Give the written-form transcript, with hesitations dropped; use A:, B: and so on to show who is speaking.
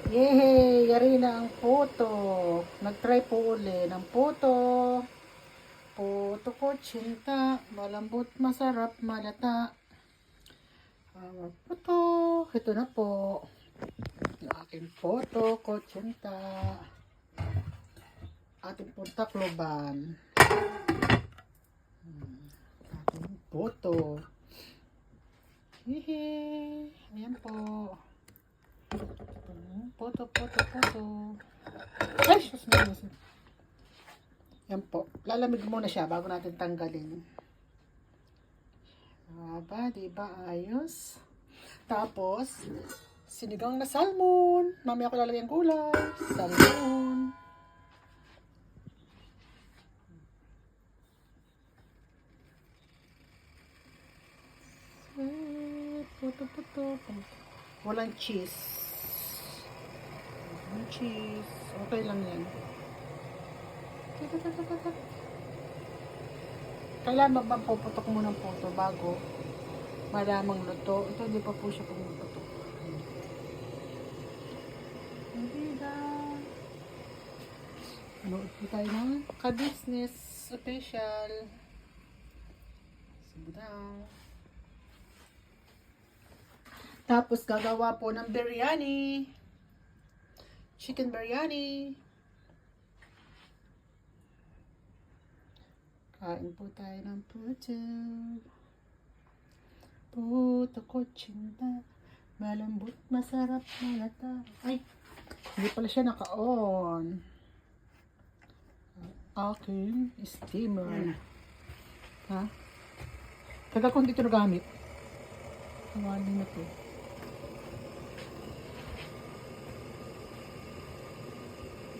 A: Yehey! Yari na ang puto. Nag-try po uli ng puto. Puto ko tsinta. Malambot, masarap, malata. Puto. Ito na po. Yung aking puto ko tsinta. Ating pong takloban. Ating puto. Yehey! Ayan po. Puto. Ay, sus, yan po. Lalamig muna siya bago natin tanggalin. Diba? Ayos. Tapos, sinigang na salmon. Mamaya ko lalagyan gulay. Salmon. Puto. Walang cheese. Cheese. Okay lang yan. Kailangan magpuputok muna po ito bago malamang luto. Ito hindi pa po siya pumuputok. Hindi na. Nood po tayo ng ka-business official. Subudang. Tapos gagawa po ng biryani. Chicken biryani. Kain po tayo ng puto. Puto ko tsinta. Malambot, masarap, malata. Ay, hindi pala siya naka-on. Aking steamer. Ha? Tagal ko hindi ito nagamit. Tawalin na to.